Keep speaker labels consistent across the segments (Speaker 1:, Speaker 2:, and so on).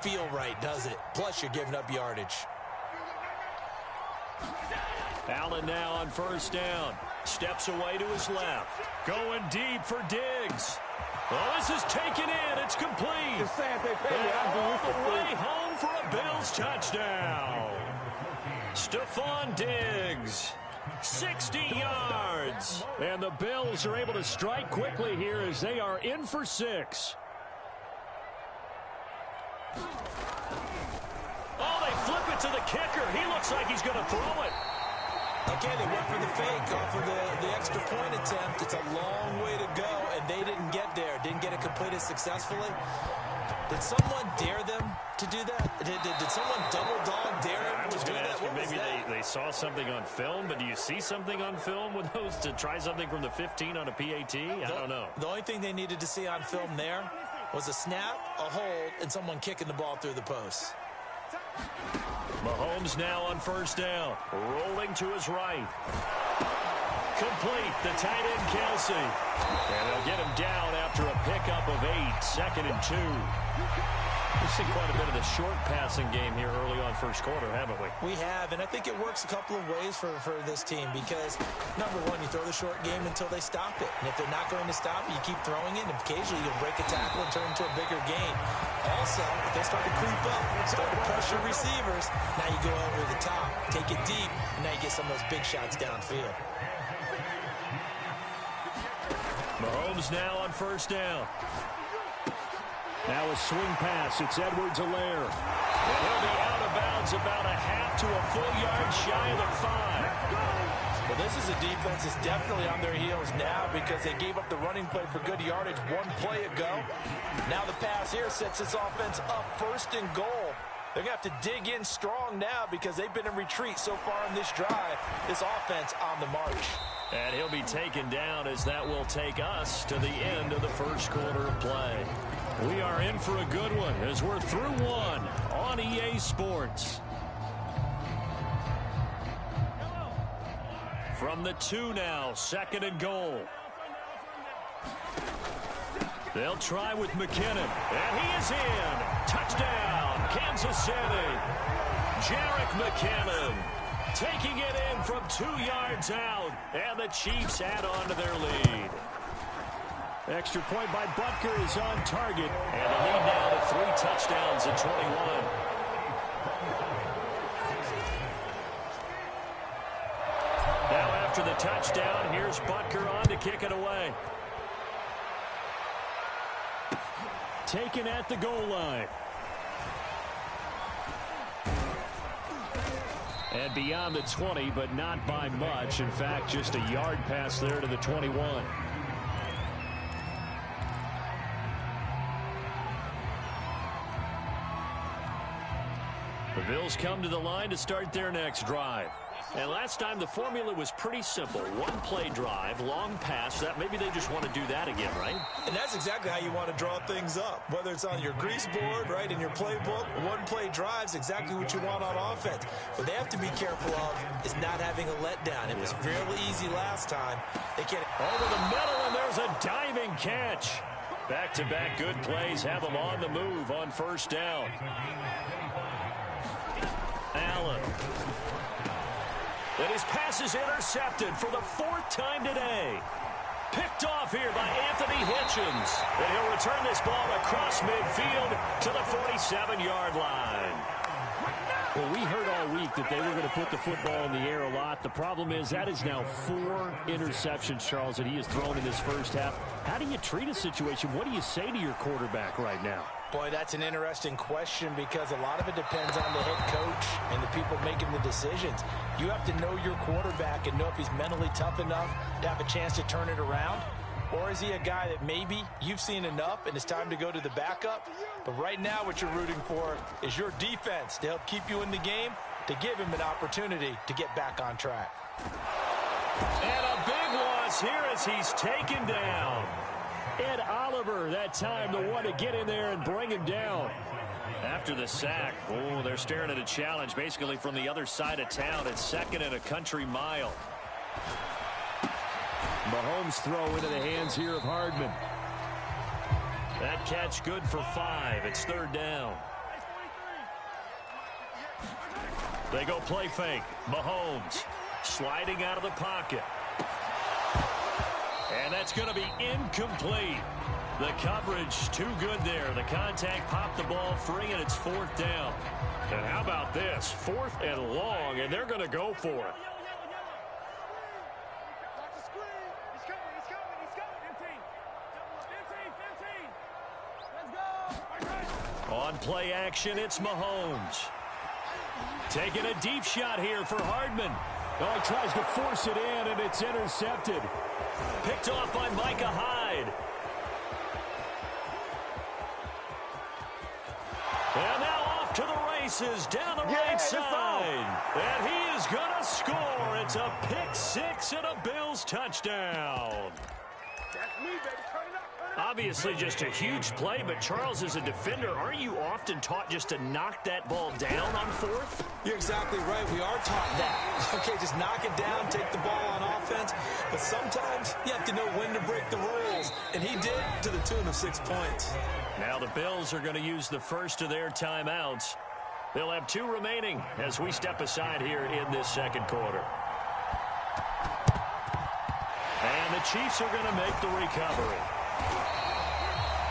Speaker 1: feel right, does it? Plus, you're giving up yardage.
Speaker 2: Allen now on first down. Steps away to his left. Going deep for Diggs. Oh, this is taken in. It's complete.
Speaker 3: Just saying they pay me.
Speaker 2: All the way home for a Bills touchdown. Stephon Diggs. 60 yards. And the Bills are able to strike quickly here as they are in for 6. Oh, they flip it to the kicker. He looks like he's going to throw it.
Speaker 1: Okay, they went for the fake off of the extra point attempt. It's a long way to go, and they didn't get there. Didn't get it completed successfully. Did someone dare them to do that? Did someone double dog dare them to do that?
Speaker 2: Maybe they saw something on film, but do you see something on film with those to try something from the 15 on a PAT? I don't know.
Speaker 1: The only thing they needed to see on film there was a snap, a hold, and someone kicking the ball through the post.
Speaker 2: Mahomes now on first down. Rolling to his right. Complete. The tight end, Kelsey. And they'll get him down after a pickup of 8. 2nd and 2. We've seen quite a bit of the short passing game here early on first quarter, haven't we?
Speaker 1: We have, and I think it works a couple of ways for this team because, number one, you throw the short game until they stop it. And if they're not going to stop it, you keep throwing it, and occasionally you'll break a tackle and turn into a bigger game. Also, if they start to creep up, start to pressure receivers, now you go over the top, take it deep, and now you get some of those big shots downfield.
Speaker 2: Mahomes now on first down. Now a swing pass. It's Edwards-Helaire. And he'll be out of bounds about a half to a full yard shy of the 5.
Speaker 1: Well, this is a defense that's definitely on their heels now because they gave up the running play for good yardage one play ago. Now the pass here sets this offense up 1st and goal. They're going to have to dig in strong now because they've been in retreat so far in this drive. This offense on the march.
Speaker 2: And he'll be taken down as that will take us to the end of the first quarter of play. We are in for a good one as we're through one on EA Sports. From the 2 now, 2nd and goal. They'll try with McKinnon, and he is in. Touchdown, Kansas City. Jerick McKinnon taking it in from 2 yards out, and the Chiefs add on to their lead. Extra point by Butker is on target, and the lead now to 3 touchdowns at 21. Now after the touchdown, here's Butker on to kick it away. Taken at the goal line. And beyond the 20, but not by much. In fact, just a yard pass there to the 21. The Bills come to the line to start their next drive. And last time the formula was pretty simple. 1-play drive, long pass. That maybe they just want to do that again, right?
Speaker 1: And that's exactly how you want to draw things up. Whether it's on your grease board, right, in your playbook, 1-play drive's exactly what you want on offense. What they have to be careful of is not having a letdown. It was fairly easy last time. They can't.
Speaker 2: Over the middle, and there's a diving catch. Back-to-back good plays have them on the move on first down. Allen. And his pass is intercepted for the 4th time today. Picked off here by Anthony Hitchens. And he'll return this ball across midfield to the 47-yard line. Well, we heard all week that they were going to put the football in the air a lot. The problem is that is now 4 interceptions, Charles, that he has thrown in this first half. How do you treat a situation? What do you say to your quarterback right now?
Speaker 1: Boy, that's an interesting question because a lot of it depends on the head coach and the people making the decisions. You have to know your quarterback and know if he's mentally tough enough to have a chance to turn it around. Or is he a guy that maybe you've seen enough and it's time to go to the backup? But right now what you're rooting for is your defense to help keep you in the game, to give him an opportunity to get back on track.
Speaker 2: And a big loss here as he's taken down. Ed Oliver, that time, the one to get in there and bring him down. After the sack, oh, they're staring at a challenge basically from the other side of town. It's 2nd and a country mile. Mahomes throw into the hands here of Hardman. That catch good for 5. It's 3rd down. They go play fake. Mahomes sliding out of the pocket. And that's going to be incomplete. The coverage too good there. The contact popped the ball free, and it's 4th down. And how about this? 4th and long, and they're going to go for it. On play action, it's Mahomes. Taking a deep shot here for Hardman. Oh, he tries to force it in, and it's intercepted. Picked off by Micah Hyde. And now off to the races down the right side. And he is going to score. It's a pick six and a Bills touchdown.
Speaker 3: That's me, baby. Turn it up.
Speaker 2: Obviously just a huge play, but Charles, as a defender, aren't you often taught just to knock that ball down on 4th?
Speaker 1: You're exactly right. We are taught that. Okay, just knock it down, take the ball on offense. But sometimes you have to know when to break the rules. And he did, to the tune of 6 points.
Speaker 2: Now the Bills are going to use the first of their timeouts. They'll have 2 remaining as we step aside here in this second quarter. And the Chiefs are going to make the recovery.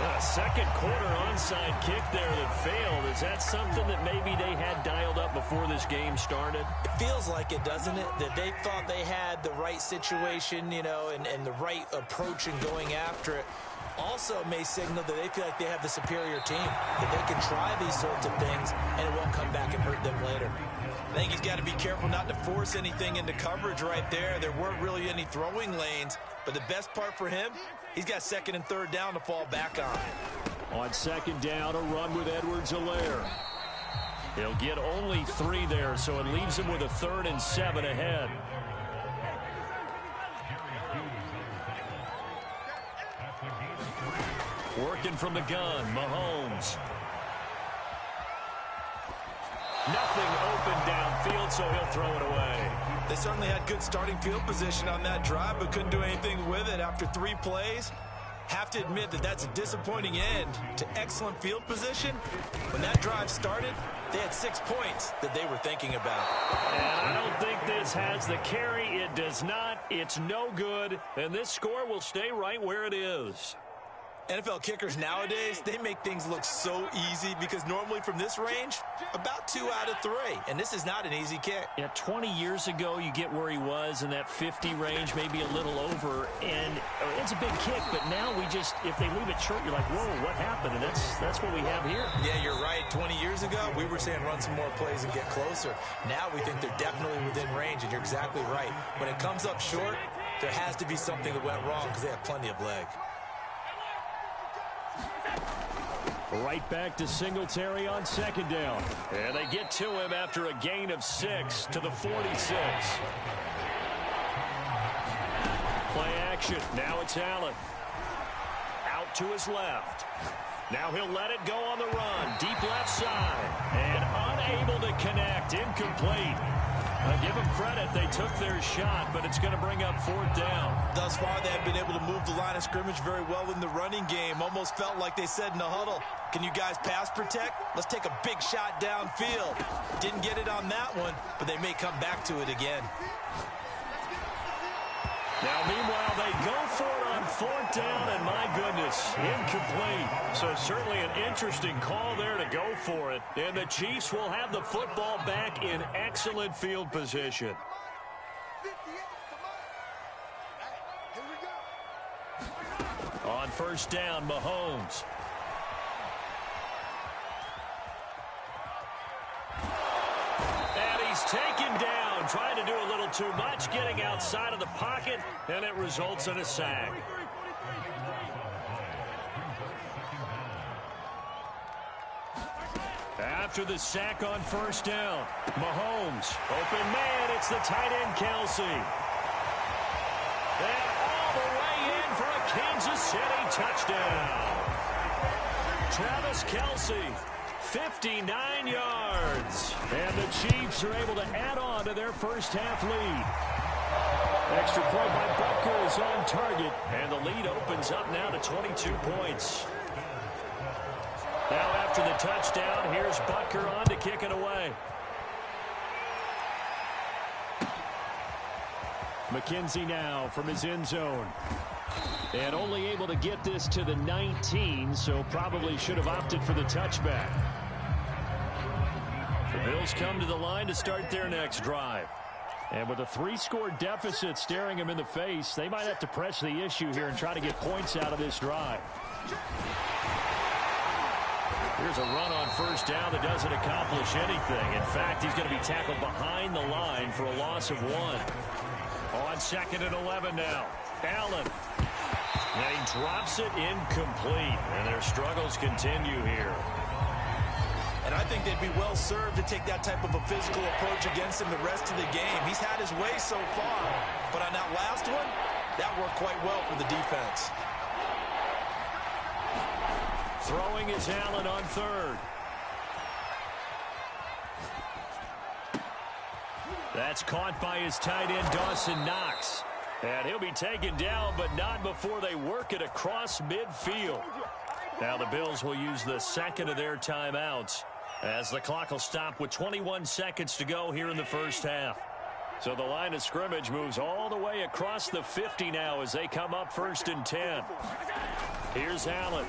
Speaker 2: A second quarter onside kick there that failed. Is that something that maybe they had dialed up before this game started?
Speaker 1: It feels like it, doesn't it? That they thought they had the right situation, you know, and the right approach in going after it. Also may signal that they feel like they have the superior team, that they can try these sorts of things and it won't come back and hurt them later. I think he's got to be careful not to force anything into coverage right there. There weren't really any throwing lanes, but the best part for him, he's got 2nd and 3rd down to fall back on.
Speaker 2: On 2nd down, a run with Edwards-Helaire. He'll get only 3 there, so it leaves him with a 3rd and 7 ahead. Working from the gun, Mahomes. Nothing open downfield, so he'll throw it away.
Speaker 1: They certainly had good starting field position on that drive, but couldn't do anything with it after 3 plays. Have to admit that that's a disappointing end to excellent field position. When that drive started, they had 6 points that they were thinking about.
Speaker 2: And I don't think this has the carry. It does not. It's no good. And this score will stay right where it is.
Speaker 1: NFL kickers nowadays, they make things look so easy because normally from this range, about 2 out of 3. And this is not an easy kick.
Speaker 2: Yeah, 20 years ago, you get where he was in that 50 range, maybe a little over. And it's a big kick, but now we just, if they leave it short, you're like, whoa, what happened? And that's what we have here.
Speaker 1: Yeah, you're right. 20 years ago, we were saying run some more plays and get closer. Now we think they're definitely within range, and you're exactly right. When it comes up short, there has to be something that went wrong because they have plenty of leg.
Speaker 2: Right back to Singletary on 2nd down. And they get to him after a gain of 6 to the 46. Play action. Now it's Allen. Out to his left. Now he'll let it go on the run. Deep left side. And unable to connect. Incomplete. Give them credit. They took their shot, but it's going to bring up 4th down.
Speaker 1: Thus far, they have been able to move the line of scrimmage very well in the running game. Almost felt like they said in the huddle, can you guys pass protect? Let's take a big shot downfield. Didn't get it on that one, but they may come back to it again.
Speaker 2: Now, meanwhile, they go for it on 4th down, and my goodness, incomplete. So certainly an interesting call there to go for it. And the Chiefs will have the football back in excellent field position. On 1st down, Mahomes. And he's taken down, trying to do a little too much, getting outside of the pocket, and it results in a sack. After the sack on 1st down, Mahomes, open man, it's the tight end Kelsey. And all the way in for a Kansas City touchdown. Travis Kelsey, 59 yards. And the Chiefs are able to add on to their first half lead. Extra point by Butker is on target. And the lead opens up now to 22 points. Now after the touchdown, here's Butker on to kick it away. McKenzie now from his end zone. And only able to get this to the 19, so probably should have opted for the touchback. The Bills come to the line to start their next drive. And with a 3-score deficit staring him in the face, they might have to press the issue here and try to get points out of this drive. Here's a run on first down that doesn't accomplish anything. In fact, he's going to be tackled behind the line for a loss of 1. On 2nd and 11 now. Allen. And he drops it incomplete. And their struggles continue here.
Speaker 1: And I think they'd be well served to take that type of a physical approach against him the rest of the game. He's had his way so far. But on that last one, that worked quite well for the defense.
Speaker 2: Throwing is Allen on 3rd. That's caught by his tight end, Dawson Knox. And he'll be taken down, but not before they work it across midfield. Now the Bills will use the second of their timeouts as the clock will stop with 21 seconds to go here in the first half. So the line of scrimmage moves all the way across the 50 now as they come up 1st and 10. Here's Allen.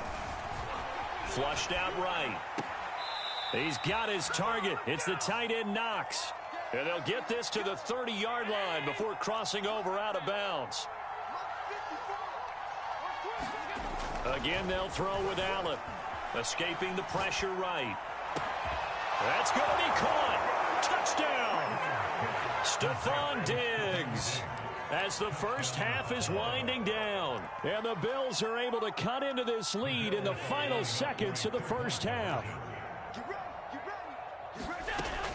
Speaker 2: Flushed out right. He's got his target. It's the tight end Knox. And they'll get this to the 30-yard line before crossing over out of bounds. Again, they'll throw with Allen. Escaping the pressure right. That's going to be caught. Touchdown. Stephon Diggs. As the first half is winding down. And the Bills are able to cut into this lead in the final seconds of the first half.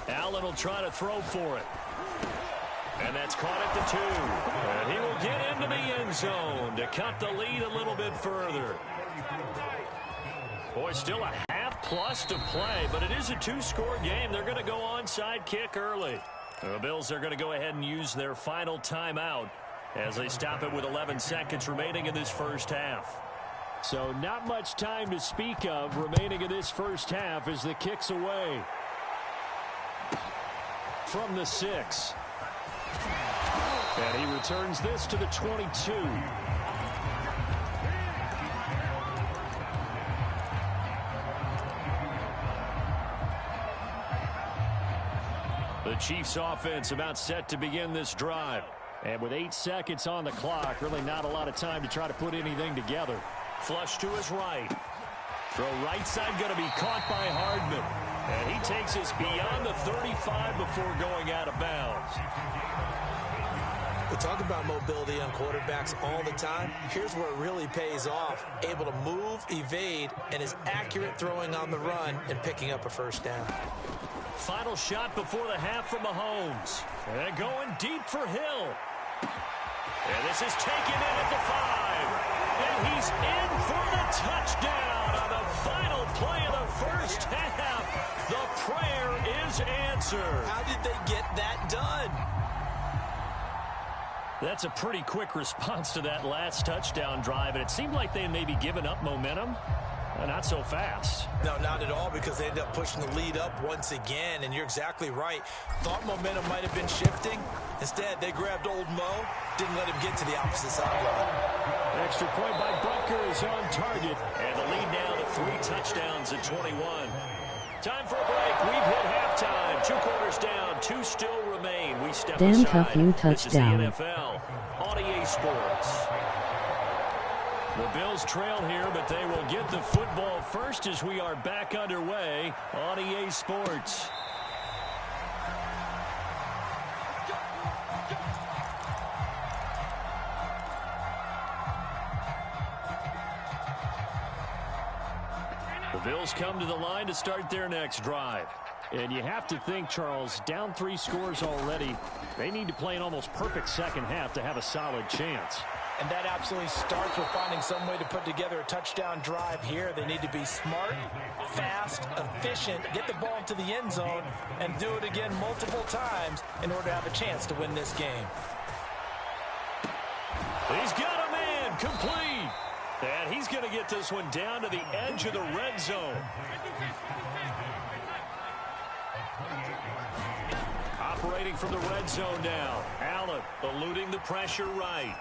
Speaker 2: Allen will try to throw for it. And that's caught at the 2. And he will get into the end zone to cut the lead a little bit further. Boy, still a half plus to play, but it is a 2-score game. They're going to go onside kick early. The Bills are going to go ahead and use their final timeout as they stop it with 11 seconds remaining in this first half. So not much time to speak of remaining in this first half as the kick's away. From the 6. And he returns this to the 22. The Chiefs offense about set to begin this drive. And with 8 seconds on the clock, really not a lot of time to try to put anything together. Flush to his right. Throw right side going to be caught by Hardman. And he takes us beyond the 35 before going out of bounds.
Speaker 1: We talk about mobility on quarterbacks all the time. Here's where it really pays off. Able to move, evade, and is accurate throwing on the run and picking up a first down.
Speaker 2: Final shot before the half from Mahomes. And going deep for Hill. And this is taken in at the 5. And he's in for the touchdown on the final play of the first half. The prayer is answered.
Speaker 1: How did they get that done?
Speaker 2: That's a pretty quick response to that last touchdown drive, and it seemed like they had maybe given up momentum. Not so fast.
Speaker 1: No, not at all, because they ended up pushing the lead up once again, and you're exactly right. Thought momentum might have been shifting. Instead, they grabbed old Mo, didn't let him get to the opposite sideline.
Speaker 2: Extra point by Butker is on target, and the lead now to 3 touchdowns at 21. Time for a break. We've hit halftime. 2 quarters down, 2 still remain. We step aside.
Speaker 4: Tuffing touchdown.
Speaker 2: This is the NFL on EA Sports. The Bills trail here, but they will get the football first as we are back underway on EA Sports. The Bills come to the line to start their next drive. And you have to think, Charles, down 3 scores already. They need to play an almost perfect second half to have a solid chance.
Speaker 1: And that absolutely starts with finding some way to put together a touchdown drive here. They need to be smart, fast, efficient, get the ball into the end zone, and do it again multiple times in order to have a chance to win this game.
Speaker 2: He's got a man complete. And he's going to get this one down to the edge of the red zone. Operating from the red zone now. Allen. Allen eluding the pressure right.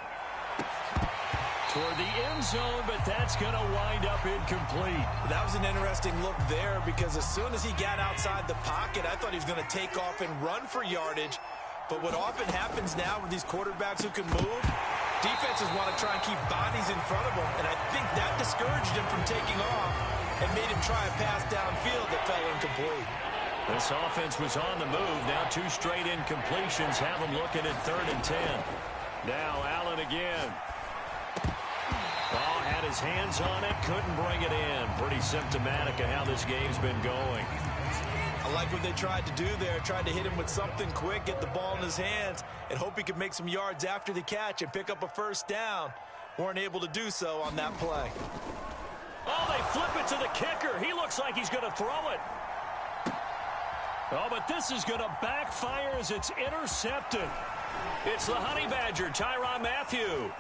Speaker 2: Toward the end zone, but that's going to wind up incomplete.
Speaker 1: That was an interesting look there because as soon as he got outside the pocket, I thought he was going to take off and run for yardage. But what often happens now with these quarterbacks who can move, defenses want to try and keep bodies in front of them, and I think that discouraged him from taking off and made him try a pass downfield that fell incomplete.
Speaker 2: This offense was on the move. Now 2 straight incompletions have them looking at 3rd and 10. Now Allen again. Oh, had his hands on it, couldn't bring it in. Pretty symptomatic of how this game's been going.
Speaker 1: I like what they tried to do there. Tried to hit him with something quick, get the ball in his hands, and hope he could make some yards after the catch and pick up a first down. Weren't able to do so on that play.
Speaker 2: Oh, they flip it to the kicker. He looks like he's going to throw it. Oh, but this is going to backfire as it's intercepted. It's the Honey Badger, Tyrann Mathieu.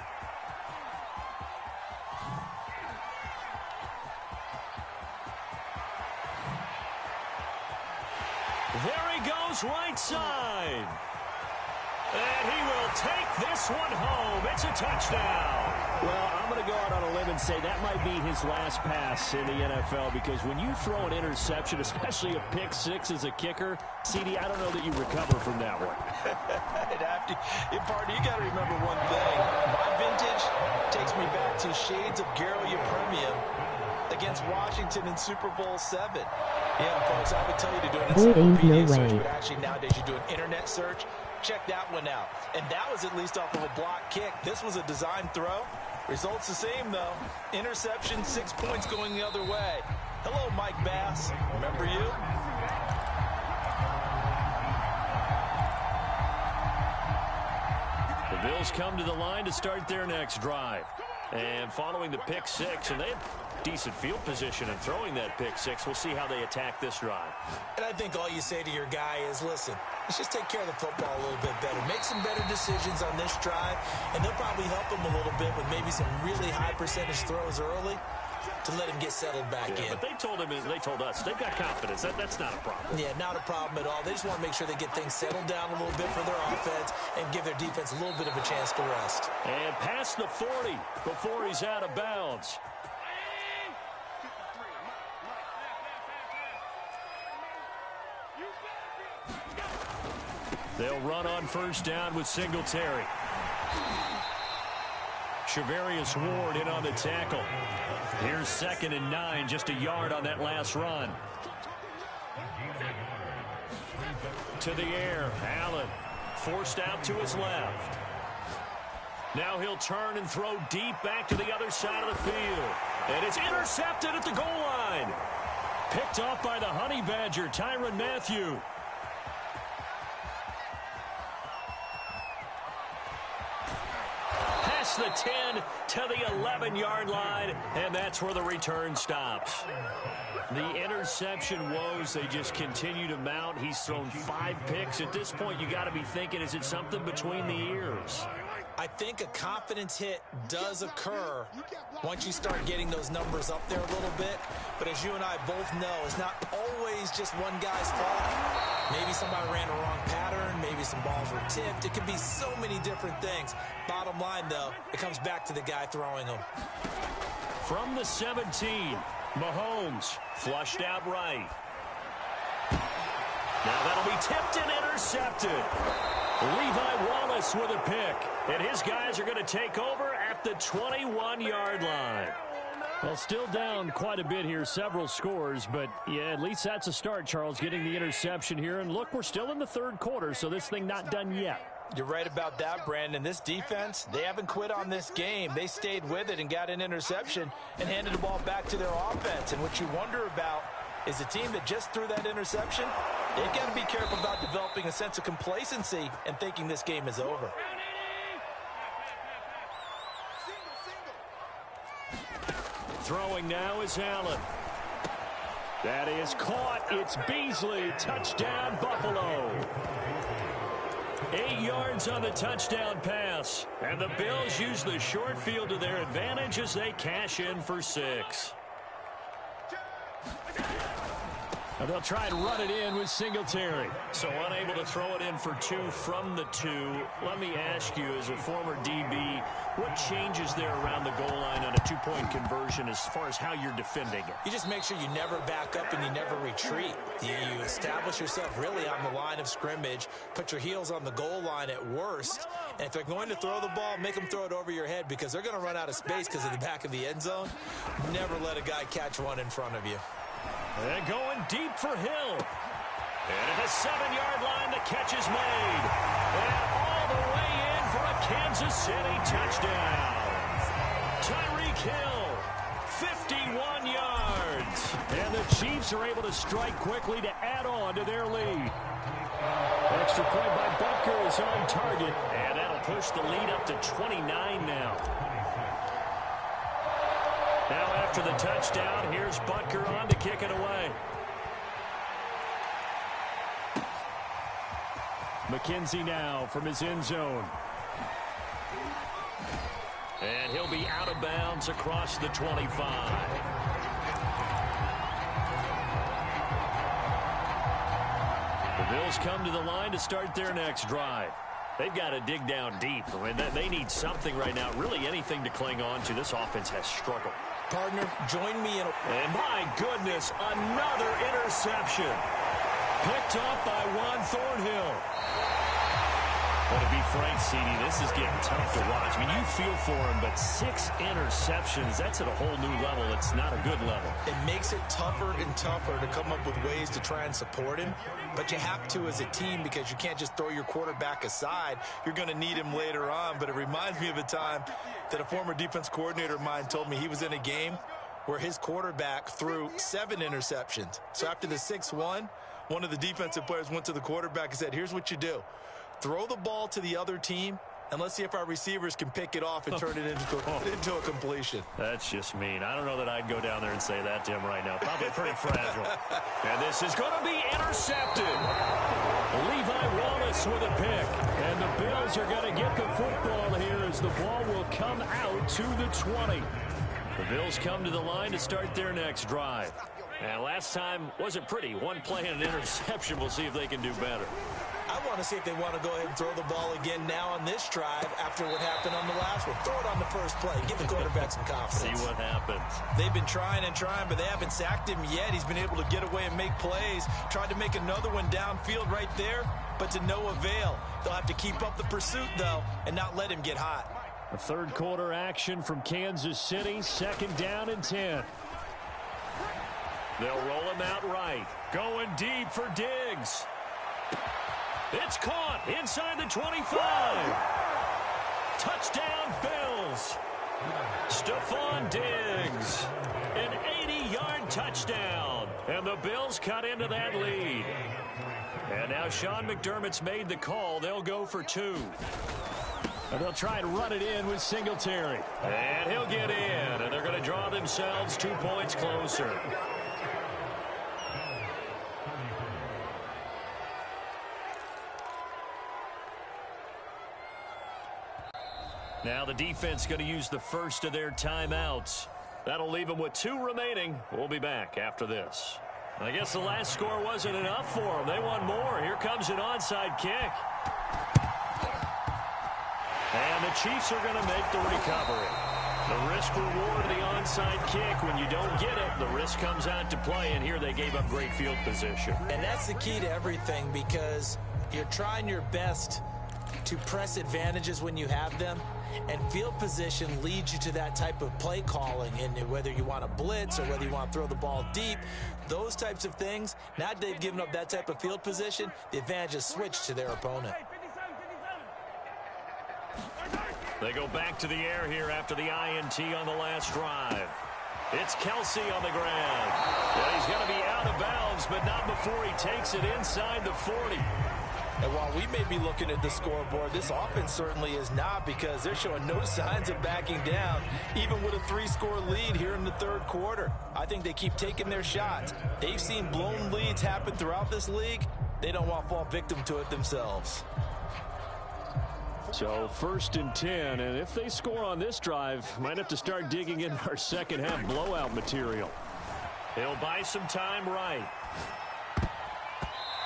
Speaker 2: There he goes, right side. And he will take this one home. It's a touchdown.
Speaker 4: Well, I'm going to go out on a limb and say that might be his last pass in the NFL because when you throw an interception, especially a pick six as a kicker, CD, I don't know that you recover from that one.
Speaker 1: You got to remember one thing. My vintage takes me back to shades of Garo Yepremian against Washington in Super Bowl 7. Yeah, folks, I would tell you to do an encyclopedia search, but actually nowadays you do an internet search. Check that one out. And that was at least off of a block kick. This was a design throw. Results the same, though. Interception, 6 points going the other way. Hello, Mike Bass. Remember you?
Speaker 2: The Bills come to the line to start their next drive. And following the pick six, and they have decent field position in throwing that pick six. We'll see how they attack this drive.
Speaker 1: And I think all you say to your guy is, listen, let's just take care of the football a little bit better. Make some better decisions on this drive, and they'll probably help him a little bit with maybe some really high percentage throws early to let him get settled back in.
Speaker 2: But they told us, they've got confidence. That's not a problem.
Speaker 1: Yeah, not a problem at all. They just want to make sure they get things settled down a little bit for their offense and give their defense a little bit of a chance to rest.
Speaker 2: And past the 40 before he's out of bounds. They'll run on first down with Singletary. Shavarius Ward in on the tackle. Here's 2nd and 9, just a yard on that last run. To the air, Allen forced out to his left. Now he'll turn and throw deep back to the other side of the field. And it's intercepted at the goal line. Picked off by the Honey Badger, Tyrann Mathieu. Past the 10 to the 11-yard line, and that's where the return stops. The interception woes, they just continue to mount. He's thrown 5 picks. At this point, you got to be thinking, is it something between the ears?
Speaker 1: I think a confidence hit does occur once you start getting those numbers up there a little bit. But as you and I both know, it's not always just one guy's fault. Maybe somebody ran a wrong pattern. Maybe some balls were tipped. It could be so many different things. Bottom line, though, it comes back to the guy throwing them.
Speaker 2: From the 17, Mahomes flushed out right. Now that'll be tipped and intercepted. Levi Wallace with a pick. And his guys are going to take over at the 21-yard line.
Speaker 4: Well, still down quite a bit here, several scores, but yeah, at least that's a start, Charles, getting the interception here. And look, we're still in the 3rd quarter, so this thing not done yet.
Speaker 1: You're right about that, Brandon. This defense, they haven't quit on this game. They stayed with it and got an interception and handed the ball back to their offense. And what you wonder about is the team that just threw that interception, they've got to be careful about developing a sense of complacency and thinking this game is over.
Speaker 2: Throwing now is Allen. That is caught. It's Beasley. Touchdown, Buffalo. 8 yards on the touchdown pass. And the Bills use the short field to their advantage as they cash in for 6.
Speaker 4: They'll try and run it in with Singletary.
Speaker 2: So unable to throw it in for 2 from the 2. Let me ask you, as a former DB, what changes there around the goal line on a 2-point conversion as far as how you're defending it?
Speaker 1: You just make sure you never back up and you never retreat. You establish yourself really on the line of scrimmage, put your heels on the goal line at worst, and if they're going to throw the ball, make them throw it over your head because they're going to run out of space because of the back of the end zone. Never let a guy catch one in front of you.
Speaker 2: And going deep for Hill. And at the 7-yard line, the catch is made. And all the way in for a Kansas City touchdown. Tyreek Hill, 51 yards.
Speaker 4: And the Chiefs are able to strike quickly to add on to their lead. Extra point by Butker is on target.
Speaker 2: And that'll push the lead up to 29 now. Now after the touchdown, here's Butker on to kick it away.
Speaker 4: McKenzie now from his end zone.
Speaker 2: And he'll be out of bounds across the 25. The Bills come to the line to start their next drive. They've got to dig down deep. I mean, they need something right now, really anything to cling on to. This offense has struggled.
Speaker 1: Partner, join me in.
Speaker 2: And my goodness, another interception. Picked off by Juan Thornhill. Well, to be frank, CD, this is getting tough to watch. I mean, you feel for him, but 6 interceptions, that's at a whole new level. It's not a good level.
Speaker 1: It makes it tougher and tougher to come up with ways to try and support him, but you have to as a team because you can't just throw your quarterback aside. You're going to need him later on, but it reminds me of a time that a former defense coordinator of mine told me he was in a game where his quarterback threw 7 interceptions. So after the 6-1, one of the defensive players went to the quarterback and said, here's what you do. Throw the ball to the other team, and let's see if our receivers can pick it off and turn it into a completion.
Speaker 2: That's just mean. I don't know that I'd go down there and say that to him right now. Probably pretty fragile. And this is going to be intercepted.
Speaker 4: Levi Wallace with a pick. And the Bills are going to get the football here as the ball will come out to the 20. The Bills come to the line to start their next drive. And last time wasn't pretty. One play and an interception. We'll see if they can do better.
Speaker 1: I want to see if they want to go ahead and throw the ball again now on this drive after what happened on the last one. Throw it on the first play. Give the quarterback some confidence.
Speaker 2: See what happens.
Speaker 1: They've been trying and trying, but they haven't sacked him yet. He's been able to get away and make plays. Tried to make another one downfield right there, but to no avail. They'll have to keep up the pursuit, though, and not let him get hot.
Speaker 4: A third quarter action from Kansas City. 2nd down and 10.
Speaker 2: They'll roll him out right. Going deep for Diggs. It's caught inside the 25. Touchdown, Bills. Stephon Diggs. An 80-yard touchdown. And the Bills cut into that lead. And now Sean McDermott's made the call. They'll go for 2.
Speaker 4: And they'll try and run it in with Singletary.
Speaker 2: And he'll get in. And they're going to draw themselves 2 points closer. Now the defense going to use the first of their timeouts. That'll leave them with 2 remaining. We'll be back after this. I guess the last score wasn't enough for them. They want more. Here comes an onside kick. And the Chiefs are going to make the recovery. The risk-reward of the onside kick, when you don't get it, the risk comes out to play, and here they gave up great field position.
Speaker 1: And that's the key to everything because you're trying your best to press advantages when you have them. And field position leads you to that type of play calling. And whether you want to blitz or whether you want to throw the ball deep, those types of things, now that they've given up that type of field position, the advantage is switched to their opponent.
Speaker 2: They go back to the air here after the INT on the last drive. It's Kelsey on the ground. Well, he's going to be out of bounds, but not before he takes it inside the 40.
Speaker 1: And while we may be looking at the scoreboard, this offense certainly is not because they're showing no signs of backing down, even with a 3-score lead here in the third quarter. I think they keep taking their shots. They've seen blown leads happen throughout this league. They don't want to fall victim to it themselves.
Speaker 4: So 1st and 10, and if they score on this drive, might have to start digging in our second half blowout material.
Speaker 2: He'll buy some time right.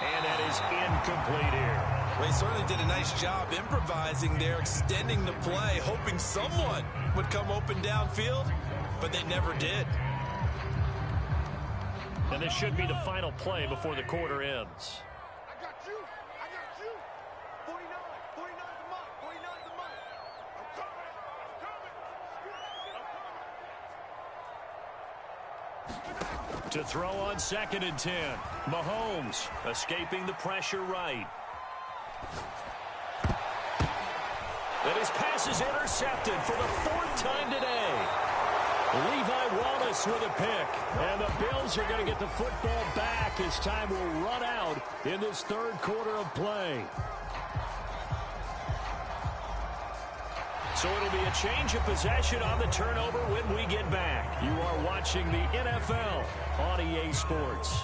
Speaker 2: And that is incomplete here.
Speaker 1: Well, he certainly did a nice job improvising there, extending the play, hoping someone would come open downfield, but they never did.
Speaker 2: And this should be the final play before the quarter ends.
Speaker 3: I got you. 49 the mark. 49 the mark. I'm coming.
Speaker 2: To throw on 2nd and 10. Mahomes escaping the pressure right. And his pass is intercepted for the 4th time today. Levi Wallace with a pick. And the Bills are going to get the football back as time will run out in this 3rd quarter of play. So it'll be a change of possession on the turnover when we get back. You are watching the NFL on EA Sports.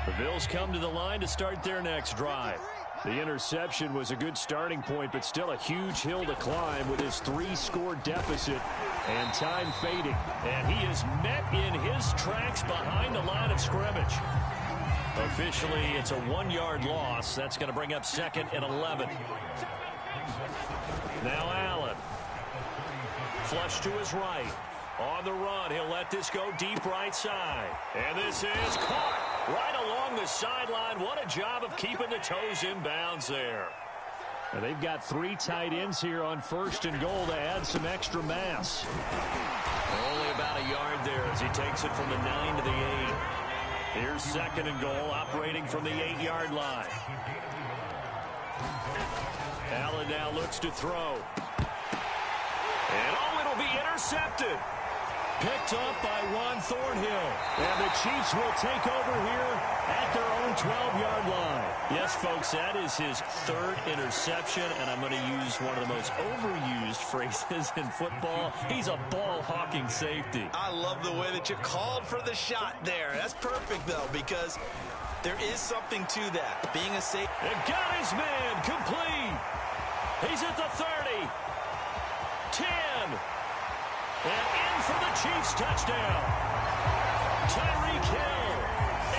Speaker 2: The Bills come to the line to start their next drive. The interception was a good starting point, but still a huge hill to climb with his 3-score deficit and time fading. And he is met in his tracks behind the line of scrimmage. Officially, it's a 1-yard loss. That's going to bring up 2nd and 11. Now Allen. Flush to his right. On the run, he'll let this go deep right side. And this is caught right along the sideline. What a job of keeping the toes in bounds there. Now they've got 3 tight ends here on 1st and goal to add some extra mass. Only about a yard there as he takes it from the 9 to the 8. Here's 2nd and goal, operating from the 8-yard line. Allen now looks to throw. And it'll be intercepted. Picked up by Juan Thornhill. And the Chiefs will take over here at their own 12-yard line. Yes, folks, that is his 3rd interception, and I'm going to use one of the most overused phrases in football. He's a ball-hawking safety.
Speaker 1: I love the way that you called for the shot there. That's perfect, though, because there is something to that. Being a safety.
Speaker 2: And got his man complete. He's at the 30. 10. And in for the Chiefs touchdown. Tyreek Hill,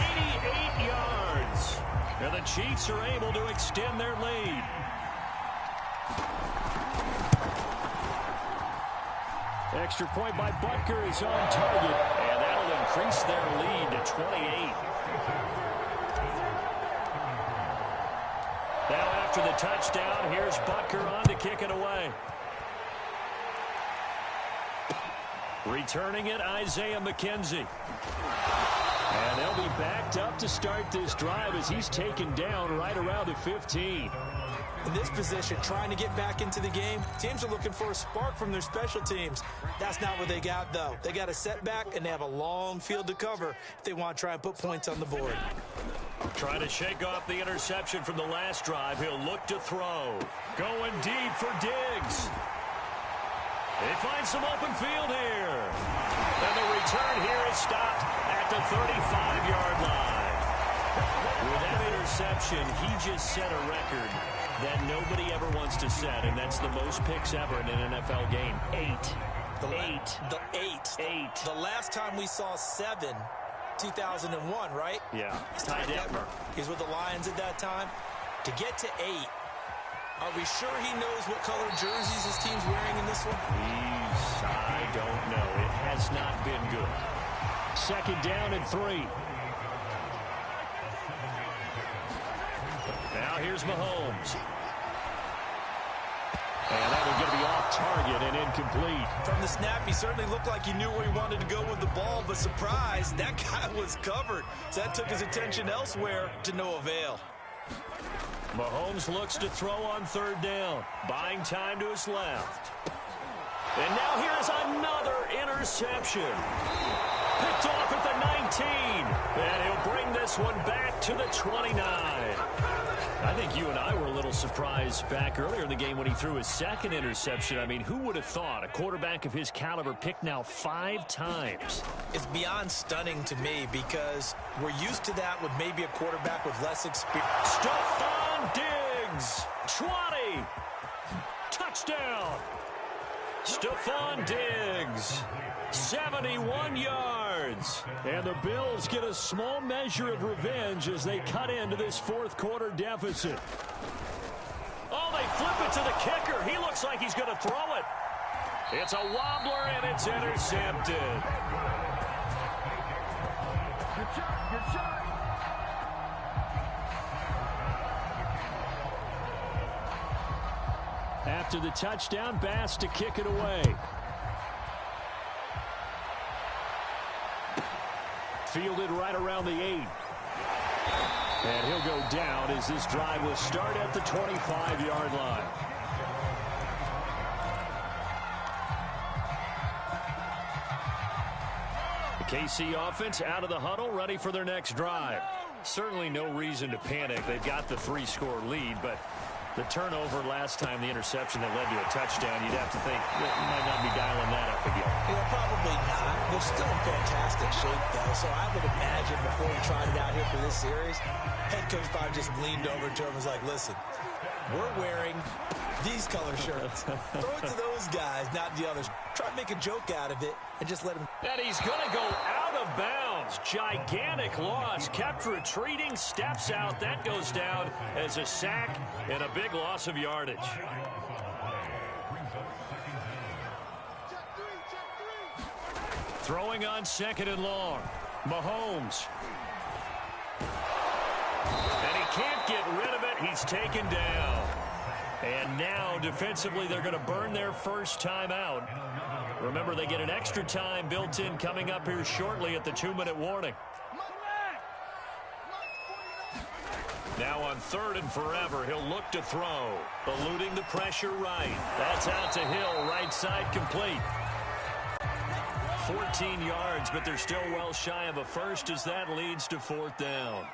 Speaker 2: 88 yards. And the Chiefs are able to extend their lead. Extra point by Butker is on target. And that'll increase their lead to 28. Now after the touchdown, here's Butker on to kick it away. Returning it, Isaiah McKenzie. And they'll be backed up to start this drive as he's taken down right around the 15.
Speaker 1: In this position, trying to get back into the game, teams are looking for a spark from their special teams. That's not what they got, though. They got a setback, and they have a long field to cover if they want to try and put points on the board.
Speaker 2: Trying to shake off the interception from the last drive. He'll look to throw. Going deep for Diggs. They find some open field here. And the return here is stopped at the 35-yard line. With that interception, he just set a record that nobody ever wants to set, and that's the most picks ever in an NFL game. 8.
Speaker 1: The last time we saw 7, 2001, right?
Speaker 2: Yeah.
Speaker 1: Ty Detmer. He's with the Lions at that time. To get to 8, are we sure he knows what color jerseys his team's wearing in this one?
Speaker 2: I don't know. It has not been good. 2nd down and 3. Now here's Mahomes. And that one's going to be off target and incomplete.
Speaker 1: From the snap, he certainly looked like he knew where he wanted to go with the ball, but surprise, that guy was covered. So that took his attention elsewhere to no avail.
Speaker 2: Mahomes looks to throw on 3rd down. Buying time to his left. And now here's another interception. Picked off at the 19. And he'll bring this one back to the 29. I think you and I were a little surprised back earlier in the game when he threw his 2nd interception. I mean, who would have thought a quarterback of his caliber picked now 5 times?
Speaker 1: It's beyond stunning to me because we're used to that with maybe a quarterback with less experience.
Speaker 2: Stephon Diggs, 20. Touchdown.
Speaker 4: Stephon Diggs, 71 yards. And the Bills get a small measure of revenge as they cut into this fourth quarter deficit. Oh, they flip it to the kicker. He looks like he's going to throw it. It's a wobbler, and it's intercepted.
Speaker 3: Good shot, good shot.
Speaker 4: After the touchdown, Bass to kick it away. Fielded right around the 8. And he'll go down as this drive will start at the 25-yard line. The KC offense out of the huddle, ready for their next drive. Certainly no reason to panic. They've got the 3-score lead, but the turnover last time, the interception that led to a touchdown, you'd have to think that you might not be dialing that up again.
Speaker 1: Yeah, probably not. They're still in fantastic shape, though, so I would imagine before he tried it out here for this series, head coach probably just leaned over to him and was like, listen, we're wearing these color shirts. Throw it to those guys, not the others. Try to make a joke out of it and just let him.
Speaker 4: And he's going to go out of bounds. Gigantic loss. Kept retreating. Steps out. That goes down as a sack and a big loss of yardage. Throwing on 2nd and long. Mahomes. And he can't get rid of it. He's taken down. And now, defensively, they're going to burn their first time out. Remember, they get an extra time built in coming up here shortly at the 2-minute warning. Now on 3rd and forever, he'll look to throw. Eluding the pressure right. That's out to Hill, right side complete. 14 yards, but they're still well shy of a first as that leads to 4th down.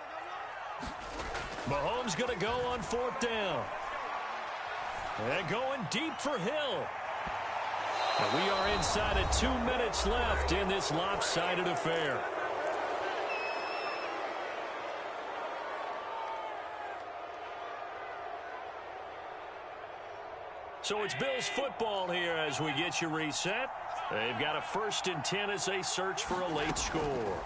Speaker 4: Mahomes going to go on 4th down. And going deep for Hill. And we are inside of 2 minutes left in this lopsided affair. So it's Bills football here as we get you reset. They've got a 1st and 10 as they search for a late score.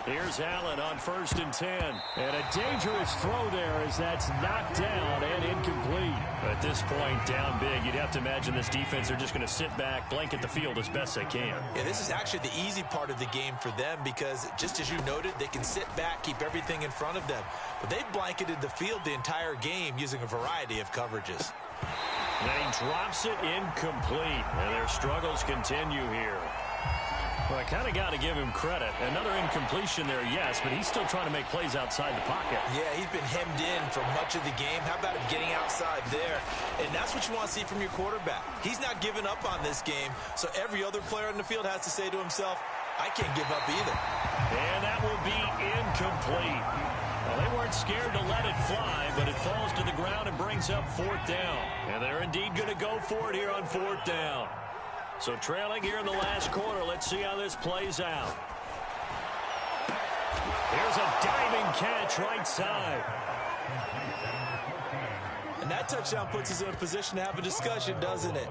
Speaker 4: Here's Allen on 1st and 10. And a dangerous throw there as that's knocked down and incomplete. At this point, down big, you'd have to imagine this defense are just going to sit back, blanket the field as best they can.
Speaker 1: Yeah, this is actually the easy part of the game for them because, just as you noted, they can sit back, keep everything in front of them. But they've blanketed the field the entire game using a variety of coverages.
Speaker 4: And he drops it incomplete. And their struggles continue here. Well, I kind of got to give him credit. Another incompletion there, yes, but he's still trying to make plays outside the pocket.
Speaker 1: Yeah, he's been hemmed in for much of the game. How about him getting outside there? And that's what you want to see from your quarterback. He's not giving up on this game, so every other player in the field has to say to himself, I can't give up either.
Speaker 4: And that will be incomplete. Well, they weren't scared to let it fly, but it falls to the ground and brings up 4th down. And they're indeed going to go for it here on 4th down. So trailing here in the last quarter. Let's see how this plays out. Here's a diving catch right side.
Speaker 1: And that touchdown puts us in a position to have a discussion, doesn't it?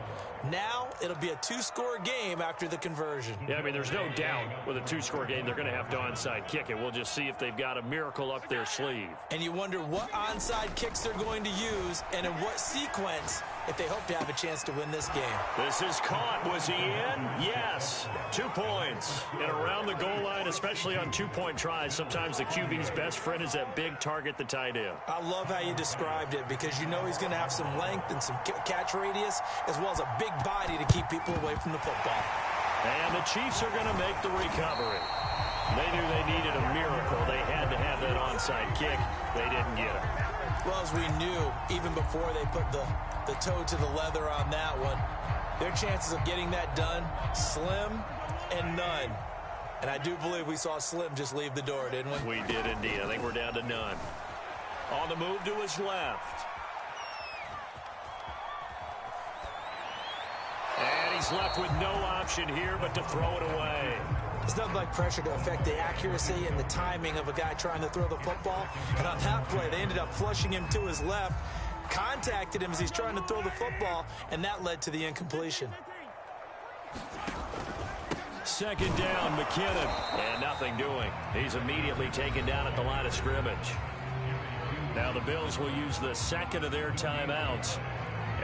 Speaker 1: Now it'll be a 2-score game after the conversion.
Speaker 4: Yeah, I mean, there's no doubt with a 2-score game they're going to have to onside kick it. We'll just see if they've got a miracle up their sleeve.
Speaker 1: And you wonder what onside kicks they're going to use and in what sequence if they hope to have a chance to win this game.
Speaker 4: This is caught. Was he in? Yes. 2 points. And around the goal line, especially on 2-point tries, sometimes the QB's best friend is that big target, the tight end.
Speaker 1: I love how you described it because you know he's going to have some length and some catch radius as well as a big body to keep people away from the football.
Speaker 4: And the Chiefs are going to make the recovery. They knew they needed a miracle. They had to have that onside kick. They didn't get it.
Speaker 1: Well, as we knew, even before they put the toe to the leather on that one, their chances of getting that done, slim and none. And I do believe we saw Slim just leave the door, didn't we?
Speaker 4: We did indeed. I think we're down to none. On the move to his left. And he's left with no option here but to throw it away.
Speaker 1: It's nothing like pressure to affect the accuracy and the timing of a guy trying to throw the football. And on that play, they ended up flushing him to his left, contacted him as he's trying to throw the football, and that led to the incompletion.
Speaker 4: Second down, McKinnon.
Speaker 2: And nothing doing. He's immediately taken down at the line of scrimmage.
Speaker 4: Now the Bills will use the second of their timeouts,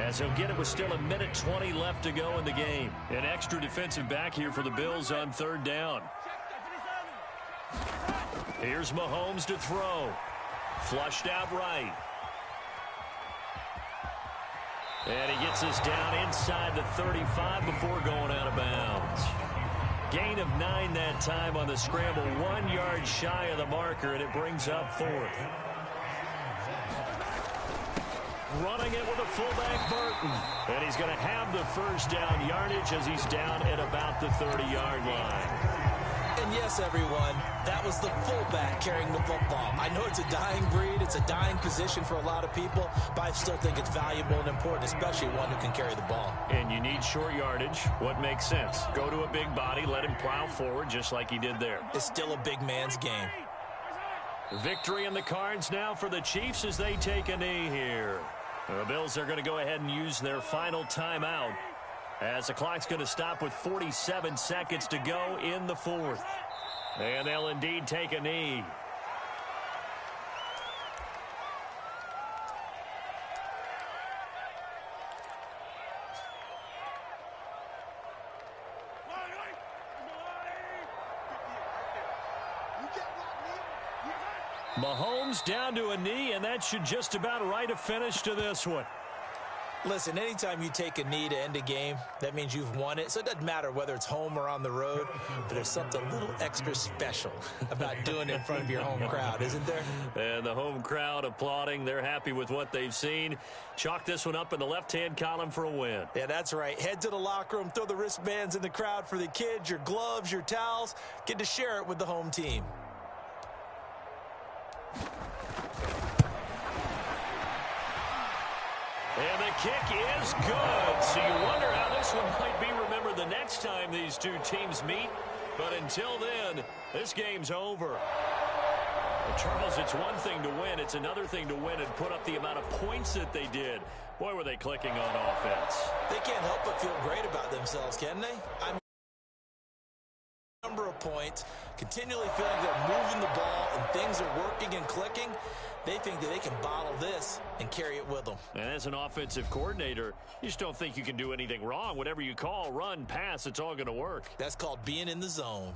Speaker 4: as he'll get it with still 1:20 left to go in the game. An extra defensive back here for the Bills on third down. Here's Mahomes to throw. Flushed out right. And he gets us down inside the 35 before going out of bounds. Gain of 9 that time on the scramble. 1 yard shy of the marker, and it brings up fourth. Running it with a fullback, Burton. And he's going to have the first down yardage as he's down at about the 30-yard line.
Speaker 1: And yes, everyone, that was the fullback carrying the football. I know it's a dying breed, it's a dying position for a lot of people, but I still think it's valuable and important, especially one who can carry the ball.
Speaker 4: And you need short yardage. What makes sense? Go to a big body, let him plow forward just like he did there.
Speaker 1: It's still a big man's game.
Speaker 4: Victory in the cards now for the Chiefs as they take a knee here. The Bills are going to go ahead and use their final timeout, as the clock's going to stop with 47 seconds to go in the fourth. And they'll indeed take a knee. Mahomes down to a knee, and that should just about write a finish to this one.
Speaker 1: Listen, anytime you take a knee to end a game, that means you've won it. So it doesn't matter whether it's home or on the road, but there's something a little extra special about doing it in front of your home crowd, isn't there?
Speaker 4: And the home crowd applauding. They're happy with what they've seen. Chalk this one up in the left-hand column for a win.
Speaker 1: Yeah, that's right. Head to the locker room, throw the wristbands in the crowd for the kids, your gloves, your towels. Get to share it with the home team.
Speaker 4: And the kick is good. So you wonder how this one might be remembered the next time these two teams meet. But until then, this game's over. Well, Charles, it's one thing to win. It's another thing to win and put up the amount of points that they did. Boy, were they clicking on offense.
Speaker 1: They can't help but feel great about themselves, can they? I mean, number of points, continually feeling they're moving the ball and things are working and clicking. They think that they can bottle this and carry it with them.
Speaker 4: And as an offensive coordinator, you just don't think you can do anything wrong. Whatever you call, run, pass, it's all going to work.
Speaker 1: That's called being in the zone.